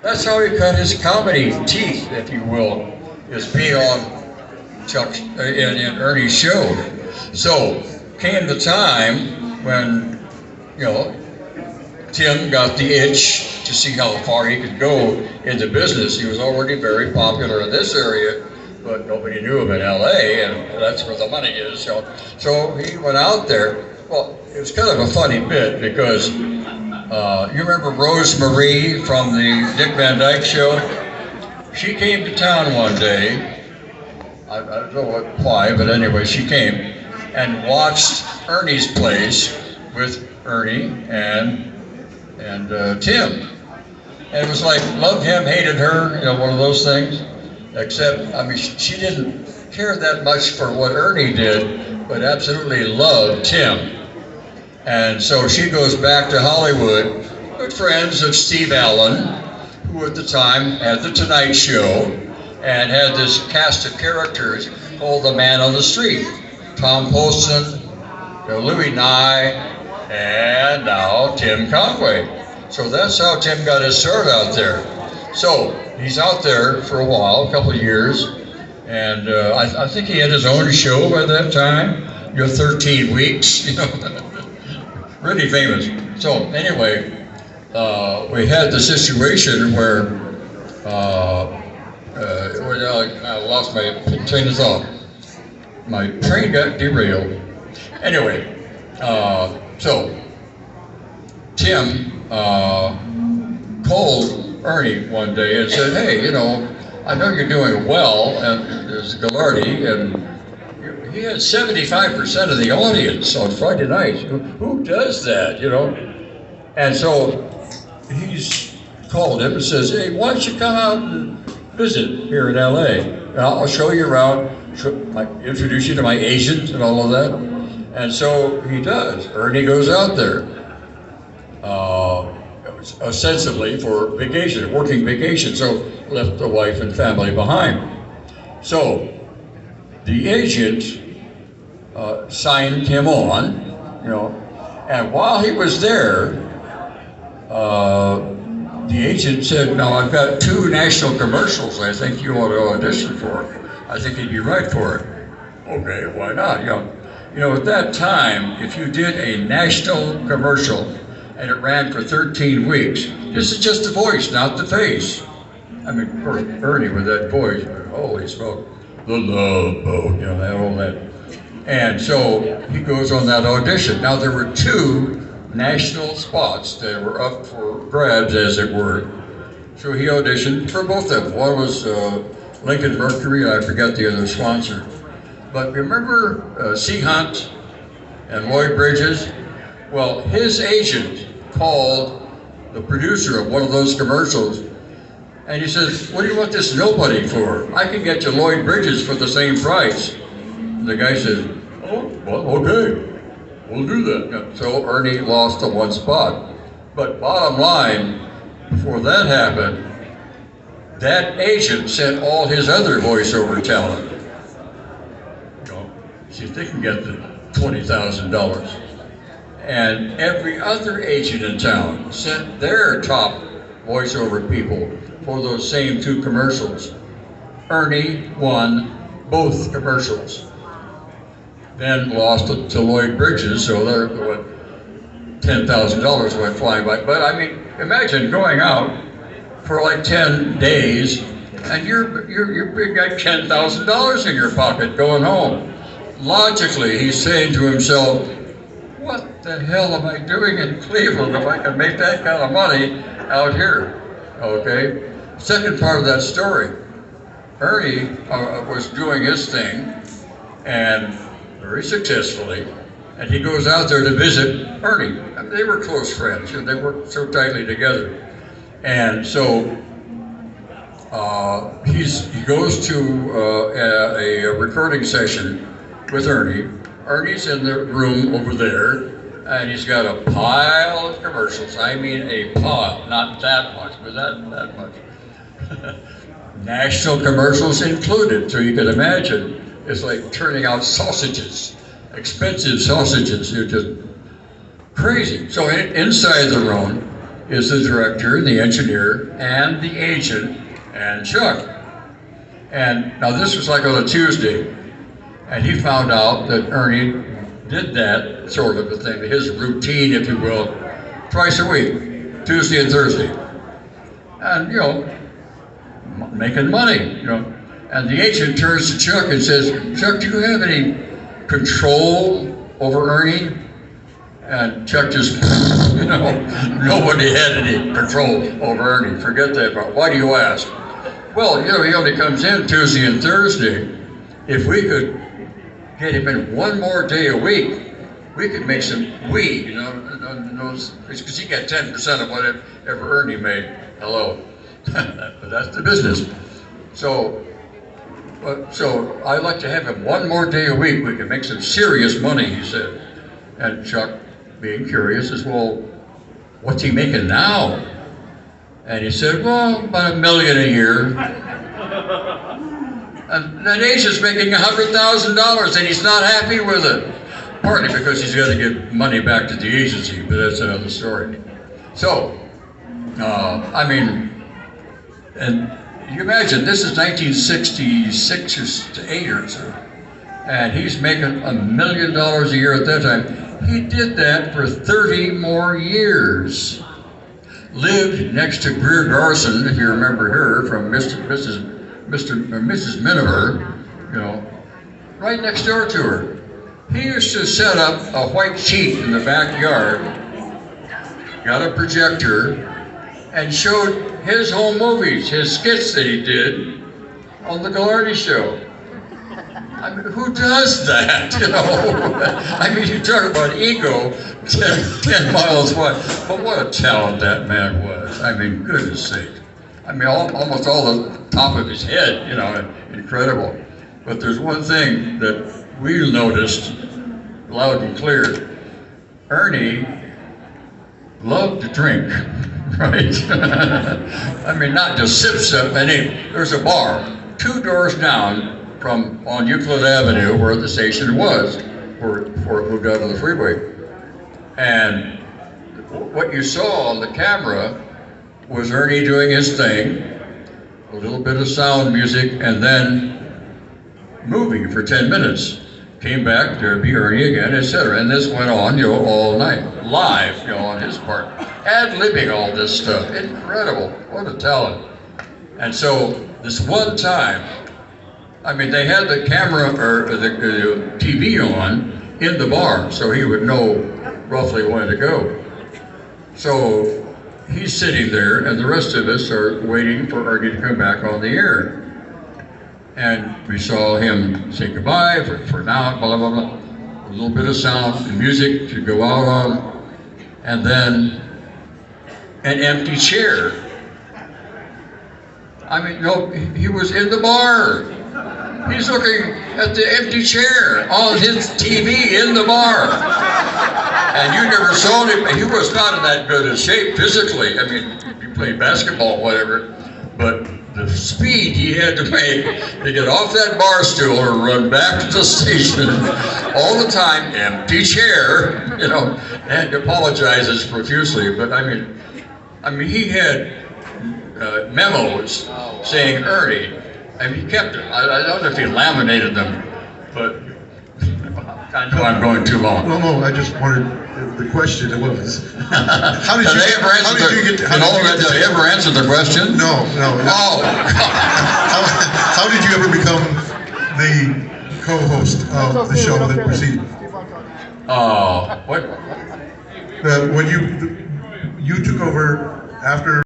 That's how he cut his comedy teeth, if you will, is being on Chuck's in Ernie's show. So came the time when, you know, Tim got the itch to see how far he could go into business. He was already very popular in this area, but nobody knew him in LA, and that's where the money is. So he went out there. Well, it was kind of a funny bit because you remember Rose Marie from the Dick Van Dyke Show? She came to town one day. I don't know why, but anyway, she came and watched Ernie's place with Ernie and Tim. And it was like, loved him, hated her, you know, one of those things. Except, I mean, she didn't care that much for what Ernie did, but absolutely loved Tim. And so she goes back to Hollywood, good friends of Steve Allen, who at the time had The Tonight Show, and had this cast of characters called The Man on the Street. Tom Poston, Louis Nye, and now Tim Conway. So that's how Tim got his start out there. So he's out there for a while, a couple of years, and I think he had his own show by that time. 13 weeks, you know, really famous. So anyway, we had the situation where I lost my train of thought. My train got derailed. Anyway, so Tim called Ernie one day and said, hey, you know, I know you're doing well, and there's Ghoulardi, and he had 75% of the audience on Friday nights. Who does that, you know? And so he's called him and says, hey, why don't you come out and visit here in LA? And I'll show you around, introduce you to my agent and all of that. And so he does. Ernie goes out there. Ostensibly for vacation, working vacation, so left the wife and family behind. So the agent signed him on, you know, and while he was there, the agent said, now I've got 2 national commercials I think you ought to audition for. I think you'd be right for it. Okay, why not? You know, at that time, if you did a national commercial and it ran for 13 weeks. This is just the voice, not the face. I mean, of course, Ernie with that voice, holy smoke, the love boat, you know, all that. And so he goes on that audition. Now there were 2 national spots that were up for grabs, as it were. So he auditioned for both of them. One was Lincoln Mercury, I forgot the other sponsor. But remember C. Hunt and Lloyd Bridges? Well, his agent called the producer of one of those commercials, and he says, what do you want this nobody for? I can get you Lloyd Bridges for the same price. And the guy says, oh, well, okay, we'll do that. So Ernie lost the 1 spot. But bottom line, before that happened, that agent sent all his other voiceover talent. You know, see if they can get the $20,000. And every other agent in town sent their top voiceover people for those same 2 commercials. Ernie won both commercials. Then lost it to Lloyd Bridges, so there, what, $10,000 went flying by. But I mean, imagine going out for like 10 days and you're got $10,000 in your pocket going home. Logically, he's saying to himself, what the hell am I doing in Cleveland if I can make that kind of money out here? Okay. Second part of that story, Ernie was doing his thing, and very successfully, and he goes out there to visit Ernie. And they were close friends, and they worked so tightly together. And so he goes to a recording session with Ernie. Ernie's in the room over there, and he's got a pile of commercials. I mean a pile, not that much, but that much. National commercials included, so you can imagine it's like turning out sausages, expensive sausages. They're just crazy. So inside the room, is the director, the engineer, and the agent, and Chuck. And now this was like on a Tuesday, and he found out that Ernie did that sort of a thing, his routine, if you will, twice a week, Tuesday and Thursday. And, you know, making money, you know. And the agent turns to Chuck and says, Chuck, do you have any control over Ernie? And Chuck just, you know, nobody had any control over Ernie. Forget that part. Why do you ask? Well, you know, he only comes in Tuesday and Thursday. If we could get him in one more day a week, we could make some, because he got 10% of whatever Ernie made. Hello. But that's the business. So I'd like to have him one more day a week. We can make some serious money, he said. And Chuck, being curious, says, well, what's he making now? And he said, well, about $1 million a year. And that agent's making $100,000 and he's not happy with it. Partly because he's got to give money back to the agency, but that's another story. So, I mean, and you imagine, this is 1966 or 8 or so, and he's making $1 million a year at that time. He did that for 30 more years. Lived next to Greer Garson, if you remember her, from Mrs. Miniver, you know, right next door to her. He used to set up a white sheet in the backyard, got a projector, and showed his home movies, his skits that he did on the Ghoulardi show. I mean, who does that, you know? I mean, you talk about ego 10 miles wide, but what a talent that man was. I mean, goodness sake. I mean, almost all the top of his head, you know, incredible. But there's one thing that we noticed loud and clear. Ernie loved to drink, right? I mean, not just sip, there's a bar 2 doors down from on Euclid Avenue where the station was, before it moved out of the freeway. And what you saw on the camera was Ernie doing his thing, a little bit of sound music, and then moving for 10 minutes. Came back, there'd be Ernie again, etc. And this went on, you know, all night, live, you know, on his part. Ad-libbing all this stuff, incredible, what a talent. And so, this one time, I mean, they had the camera, or the TV on in the bar, so he would know roughly when to go. So, he's sitting there, and the rest of us are waiting for Ernie to come back on the air. And we saw him say goodbye for now, blah, blah, blah. A little bit of sound and music to go out on, and then an empty chair. I mean, no, he was in the bar. He's looking at the empty chair on his TV in the bar. And you never saw him. He was not in that good a shape physically. I mean, he played basketball, whatever, but the speed he had to make to get off that bar stool or run back to the station, all the time, empty chair, you know, and apologizes profusely. But I mean, he had memos saying Ernie. I mean, he kept them. I don't know if he laminated them, but I know I'm going too long. No, I just wanted, the question was, how did Did they ever answer the question? No. Oh. How did you ever become the co-host of the show that preceded? What? When you took over after